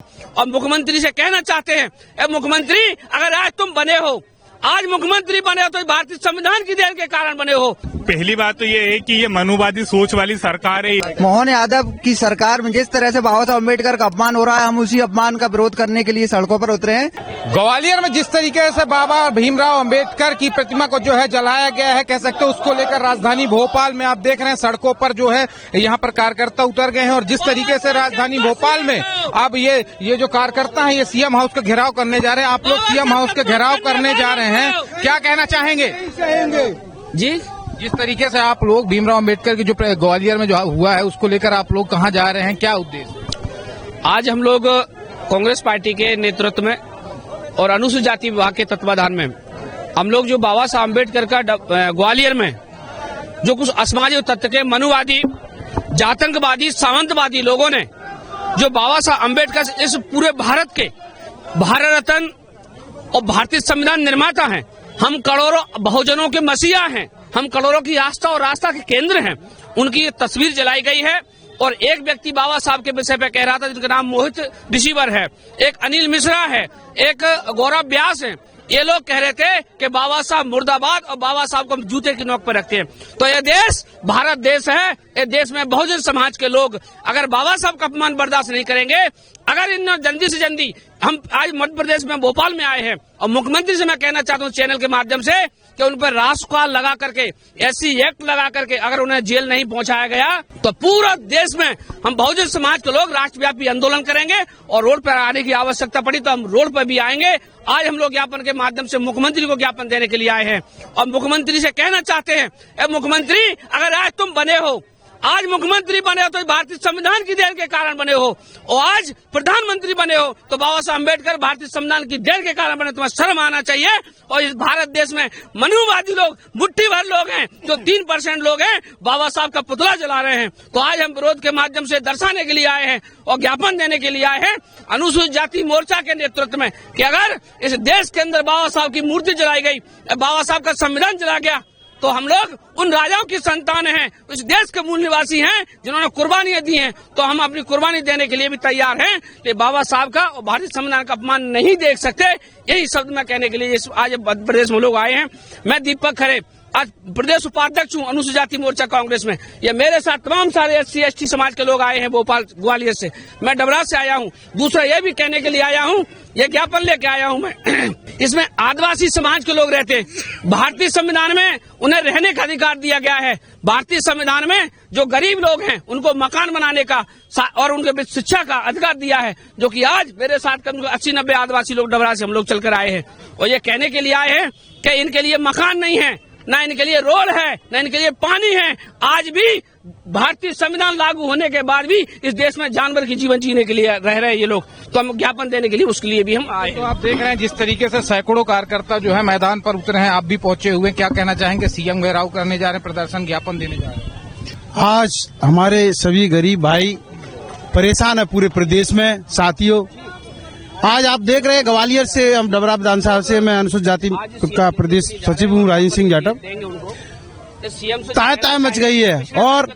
और मुख्यमंत्री से कहना चाहते हैं, मुख्यमंत्री अगर आज तुम बने हो, आज मुख्यमंत्री बने हो तो भारतीय संविधान की देन के कारण बने हो। पहली बात तो ये है कि ये मनुवादी सोच वाली सरकार है। मोहन यादव की सरकार में जिस तरह से बाबा साहब अम्बेडकर का अपमान हो रहा है, हम उसी अपमान का विरोध करने के लिए सड़कों पर उतरे हैं। ग्वालियर में जिस तरीके से बाबा भीमराव अंबेडकर की प्रतिमा को जो है जलाया गया है, कह सकते हैं, उसको लेकर राजधानी भोपाल में आप देख रहे हैं सड़कों पर जो है यहाँ पर कार्यकर्ता उतर गए हैं। और जिस तरीके से राजधानी भोपाल में अब ये जो कार्यकर्ता है ये सीएम हाउस का घेराव करने जा रहे हैं। आप लोग सीएम हाउस का घेराव करने जा रहे हैं, क्या कहना चाहेंगे जी? जिस तरीके से आप लोग भीमराव अंबेडकर की जो ग्वालियर में जो हुआ है उसको लेकर आप लोग कहाँ जा रहे हैं, क्या उद्देश्य? आज हम लोग कांग्रेस पार्टी के नेतृत्व में और अनुसूचित जाति विभाग के तत्वाधान में हम लोग जो बाबा साहब अम्बेडकर का ग्वालियर में जो कुछ असामाजिक तत्व के मनुवादी, जातंकवादी, सामंतवादी लोगों ने जो बाबा साहब अम्बेडकर इस पूरे भारत के भारत रत्न और भारतीय संविधान निर्माता हैं, हम करोड़ों बहुजनों के मसीहा हैं, हम करोड़ों की आस्था और आस्था के केंद्र हैं, उनकी ये तस्वीर जलाई गई है। और एक व्यक्ति बाबा साहब के विषय पे कह रहा था जिनका नाम मोहित ऋषिवर है, एक अनिल मिश्रा है, एक गौरव व्यास है, ये लोग कह रहे थे कि बाबा साहब मुर्दाबाद और बाबा साहब को हम जूते की नोक पर रखते हैं। तो ये देश भारत देश है, ये देश में बहुजन समाज के लोग अगर बाबा साहब का अपमान बर्दाश्त नहीं करेंगे, अगर इन जल्दी से जल्दी हम आज मध्य प्रदेश में भोपाल में आए हैं और मुख्यमंत्री से मैं कहना चाहता हूँ चैनल के माध्यम से कि उन पर राष्ट्रकाल लगा करके, एससी एक्ट लगा करके अगर उन्हें जेल नहीं पहुंचाया गया तो पूरा देश में हम बहुजन समाज के लोग राष्ट्रव्यापी आंदोलन करेंगे और रोड पर आने की आवश्यकता पड़ी तो हम रोड पर भी आएंगे। आज हम लोग ज्ञापन के माध्यम से मुख्यमंत्री को ज्ञापन देने के लिए आए हैं और मुख्यमंत्री से कहना चाहते हैं, मुख्यमंत्री अगर आज तुम बने हो, आज मुख्यमंत्री बने हो तो भारतीय संविधान की देन के कारण बने हो, और आज प्रधानमंत्री बने हो तो बाबा साहब अम्बेडकर भारतीय संविधान की देन के कारण बने। तुम्हें शर्म आना चाहिए। और इस भारत देश में मनुवादी लोग, मुट्ठी भर लोग हैं, जो 3% लोग हैं, बाबा साहब का पुतला जला रहे हैं। तो आज हम विरोध के माध्यम से दर्शाने के लिए आए हैं और ज्ञापन देने के लिए आए हैं अनुसूचित जाति मोर्चा के नेतृत्व में कि अगर इस देश के अंदर बाबा साहब की मूर्ति जलाई गई, बाबा साहब का संविधान जला गया, तो हम लोग उन राजाओं की संतान हैं, उस देश के मूल निवासी हैं जिन्होंने कुर्बानियां दी हैं। तो हम अपनी कुर्बानी देने के लिए भी तैयार हैं कि बाबा साहब का और भारतीय संविधान का अपमान नहीं देख सकते। यही शब्द मैं कहने के लिए आज मध्य प्रदेश में लोग आए हैं। मैं दीपक खरे, आज प्रदेश उपाध्यक्ष हूँ अनुसूचित जाति मोर्चा कांग्रेस में। ये मेरे साथ तमाम सारे SC ST समाज के लोग आए हैं भोपाल ग्वालियर से, मैं डबरा से आया हूँ। दूसरा ये भी कहने के लिए आया हूँ, ये ज्ञापन लेके आया हूँ मैं इसमें आदिवासी समाज के लोग रहते हैं। भारतीय संविधान में उन्हें रहने का अधिकार दिया गया है। भारतीय संविधान में जो गरीब लोग हैं उनको मकान बनाने का और उनके शिक्षा का अधिकार दिया है, जो कि आज मेरे साथ 80-90 आदिवासी लोग डबरा से हम लोग चलकर आए हैं। और ये कहने के लिए आए हैं कि इनके लिए मकान नहीं है, ना इनके लिए रोड है, ना इनके लिए पानी है। आज भी भारतीय संविधान लागू होने के बाद भी इस देश में जानवर की जीवन जीने के लिए रह रहे हैं ये लोग। तो हम ज्ञापन देने के लिए उसके लिए भी हम आए। तो आप देख रहे हैं जिस तरीके से सैकड़ों कार्यकर्ता जो है मैदान पर उतरे हैं, आप भी पहुंचे हुए, क्या कहना चाहेंगे? सीएम घेराव करने जा रहे हैं, प्रदर्शन ज्ञापन देने जा रहे हैं। आज हमारे सभी गरीब भाई परेशान है पूरे प्रदेश में। साथियों, आज आप देख रहे हैं ग्वालियर से, हम डबरा विधानसभा से, मैं अनुसूचित जाति का प्रदेश सचिव हूँ राजेंद्र सिंह जाटव। ताय ताय मच गई है और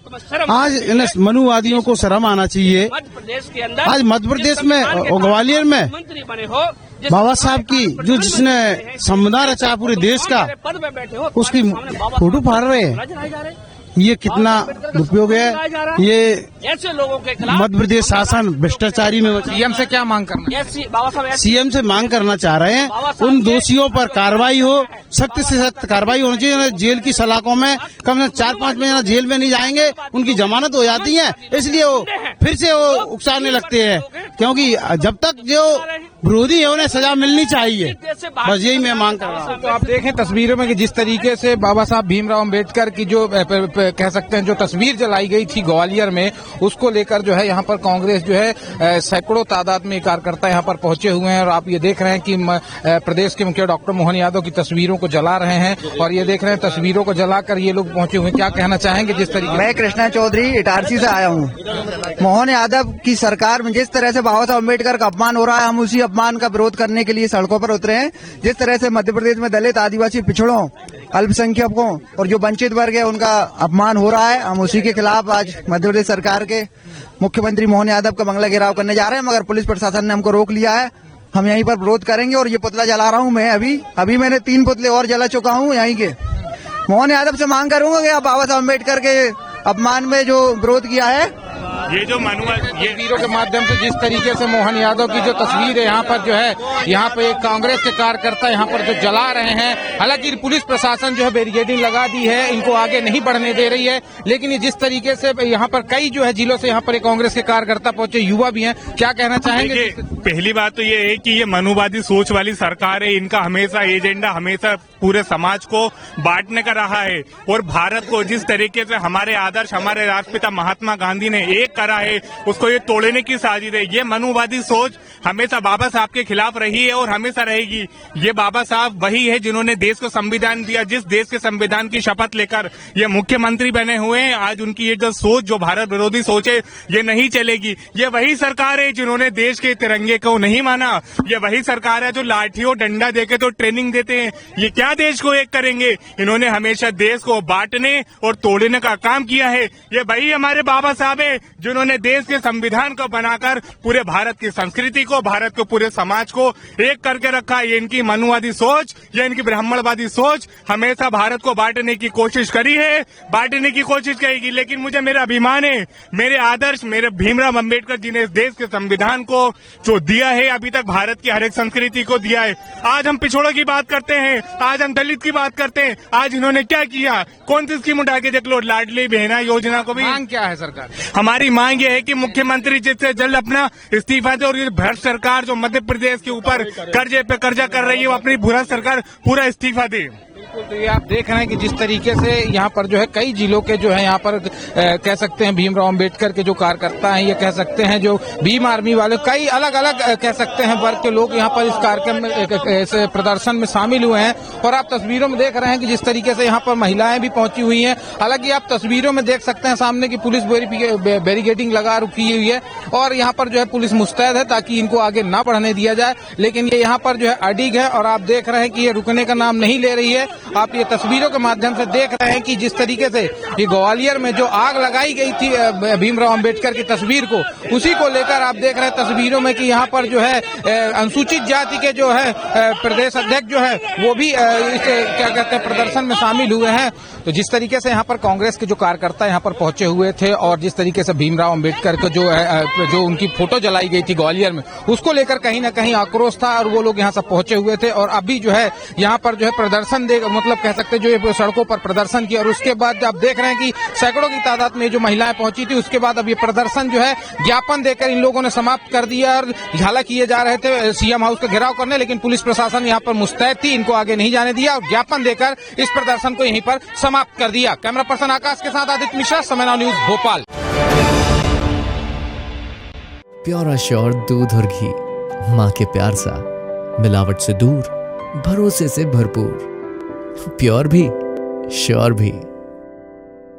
आज इन मनुवादियों को शर्म आना चाहिए। आज मध्य प्रदेश में और ग्वालियर में बाबा साहब की जो जिसने संविधान रचा पूरे देश का, उसकी फोटो फाड़ रहे हैं। ये कितना दुरुपयोग है। ये ऐसे लोगों के खिलाफ मध्य प्रदेश शासन भ्रष्टाचारी में। सीएम से क्या मांग करना? सीएम से मांग करना चाह रहे हैं उन दोषियों पर कार्रवाई हो, सख्त से सख्त कार्रवाई होनी चाहिए। जेल की सलाखों में कम से 4-5 महीना जेल में नहीं जाएंगे, उनकी जमानत हो जाती है, इसलिए वो फिर से वो उकसाने लगते हैं, क्योंकि जब तक जो विरोधी है उन्हें सजा मिलनी चाहिए। बस यही मैं मांग कर रहा हूँ। तो आप देखें तस्वीरों में कि जिस तरीके से बाबा साहब भीमराव अंबेडकर की जो कह सकते हैं जो तस्वीर जलाई गई थी ग्वालियर में, उसको लेकर जो है यहाँ पर कांग्रेस जो है सैकड़ों तादाद में कार्यकर्ता यहाँ पर पहुंचे हुए हैं। और आप ये देख रहे हैं कि प्रदेश के मुखिया डॉक्टर मोहन यादव की तस्वीरों को जला रहे हैं और ये देख रहे हैं तस्वीरों को जलाकर ये लोग पहुंचे हुए हैं। क्या कहना चाहेंगे? जिस तरीके मैं कृष्णा चौधरी इटारसी से आया हूँ। मोहन यादव की सरकार में जिस तरह से बाबा साहब अम्बेडकर का अपमान हो रहा है, हम उसी अपमान का विरोध करने के लिए सड़कों पर उतरे हैं। जिस तरह से मध्य प्रदेश में दलित, आदिवासी, पिछड़ों, अल्पसंख्यकों और जो वंचित वर्ग है उनका अपमान हो रहा है, हम उसी के खिलाफ आज मध्य प्रदेश सरकार के मुख्यमंत्री मोहन यादव का बंगला घेराव करने जा रहे हैं, मगर पुलिस प्रशासन ने हमको रोक लिया है। हम यहीं पर विरोध करेंगे और ये पुतला जला रहा हूं मैं। अभी मैंने 3 पुतले और जला चुका हूं यहीं के। मोहन यादव से मांग करूंगा कि आप बाबा साहब अम्बेडकर के अपमान में जो विरोध किया है, ये जो ये वीडियो के माध्यम से जिस तरीके से मोहन यादव की जो तस्वीर है यहाँ पर जो है, यहाँ पे एक कांग्रेस के कार्यकर्ता यहाँ पर जो जला रहे हैं। हालांकि पुलिस प्रशासन जो है बैरिकेडिंग लगा दी है, इनको आगे नहीं बढ़ने दे रही है। लेकिन ये जिस तरीके से यहाँ पर कई जो है जिलों से यहाँ पर एक कांग्रेस के कार्यकर्ता पहुंचे, युवा भी हैं, क्या कहना चाहेंगे? पहली बात तो ये है कि ये मनुवादी सोच वाली सरकार है। इनका हमेशा एजेंडा हमेशा पूरे समाज को बांटने का रहा है और भारत को जिस तरीके से हमारे आदर्श हमारे राष्ट्रपिता महात्मा गांधी ने एक करा है, उसको ये तोड़ने की साजिश है। ये मनुवादी सोच हमेशा बाबा साहब के खिलाफ रही है और हमेशा रहेगी। ये बाबा साहब वही है जिन्होंने देश को संविधान दिया, जिस देश के संविधान की शपथ लेकर ये मुख्यमंत्री बने हुए हैं। आज उनकी ये जो सोच, जो भारत विरोधी सोच है, ये नहीं चलेगी। ये वही सरकार है जिन्होंने देश के तिरंगे को नहीं माना। ये वही सरकार है जो लाठी और डंडा देके तो ट्रेनिंग देते हैं। ये क्या देश को एक करेंगे? इन्होंने हमेशा देश को बांटने और तोड़ने का काम किया है। ये वही हमारे बाबा साहब है जिन्होंने देश के संविधान को बनाकर पूरे भारत की संस्कृति को, भारत को, पूरे समाज को एक करके रखा। ये इनकी मनुवादी सोच, ये इनकी ब्राह्मणवादी सोच हमेशा भारत को बांटने की कोशिश करी है, बांटने की कोशिश करेगी। लेकिन मुझे मेरा अभिमान है, मेरे आदर्श, मेरे भीमराव अम्बेडकर जी ने इस देश के संविधान को जो दिया है, अभी तक भारत की हर एक संस्कृति को दिया है। आज हम पिछड़ों की बात करते हैं, आज हम दलित की बात करते हैं। आज इन्होंने क्या किया? कौन सी स्कीम उठा के देख लो, लाडली बहना योजना को भी। मांग क्या है सरकार? हमारी मांग ये है कि मुख्यमंत्री जिससे जल्द अपना इस्तीफा दे और ये भ्रष्ट सरकार जो मध्य प्रदेश के ऊपर कर्जे पे कर्जा कर रही है, वो अपनी भ्रष्ट सरकार पूरा इस्तीफा दे। तो ये आप देख रहे हैं कि जिस तरीके से यहाँ पर जो है कई जिलों के जो है यहाँ पर कह सकते हैं भीमराव अम्बेडकर के जो कार्यकर्ता हैं, ये कह सकते हैं जो भीम आर्मी वाले, कई अलग अलग कह सकते हैं वर्ग के लोग यहाँ पर इस कार्यक्रम में प्रदर्शन में शामिल हुए हैं। और आप तस्वीरों में देख रहे हैं कि जिस तरीके से यहाँ पर महिलाएं भी पहुंची हुई हैं। हालांकि आप तस्वीरों में देख सकते हैं सामने की पुलिस बैरिकेडिंग लगा रखी हुई है और यहाँ पर जो है पुलिस मुस्तैद है ताकि इनको आगे ना बढ़ने दिया जाए। लेकिन ये यहाँ पर जो है अडिग है और आप देख रहे हैं कि ये रुकने का नाम नहीं ले रही है। आप ये तस्वीरों के माध्यम से देख रहे हैं कि जिस तरीके से ये ग्वालियर में जो आग लगाई गई थी भीमराव अंबेडकर की तस्वीर को, उसी को लेकर आप देख रहे हैं तस्वीरों में कि यहाँ पर जो है अनुसूचित जाति के जो है प्रदेश अध्यक्ष जो है वो भी इस क्या कहते हैं प्रदर्शन में शामिल हुए हैं। तो जिस तरीके से यहाँ पर कांग्रेस के जो कार्यकर्ता यहाँ पर पहुंचे हुए थे और जिस तरीके से भीमराव अंबेडकर को जो है जो उनकी फोटो जलाई गई थी ग्वालियर में, उसको लेकर कहीं ना कहीं आक्रोश था और वो लोग यहाँ से पहुंचे हुए थे। और अभी जो है यहाँ पर जो है प्रदर्शन मतलब कह सकते हैं जो ये सड़कों पर प्रदर्शन किया और उसके बाद आप देख रहे हैं कि सैकड़ों की तादाद में जो महिलाएं पहुंची थी, उसके बाद अब ये प्रदर्शन जो है ज्ञापन देकर इन लोगों ने समाप्त कर दिया। और झाला किए जा रहे थे सीएम हाउस का घेराव करने, लेकिन पुलिस प्रशासन यहाँ पर मुस्तैद थी, इनको आगे नहीं जाने दिया और ज्ञापन देकर इस प्रदर्शन को यहीं पर समाप्त कर दिया। कैमरा पर्सन आकाश के साथ आदित्य मिश्रा, समय now news, Bhopal. Pure assure दूध और घी, माँ के प्यार सा, मिलावट से दूर, भरोसे से भरपूर, प्योर भी श्योर भी।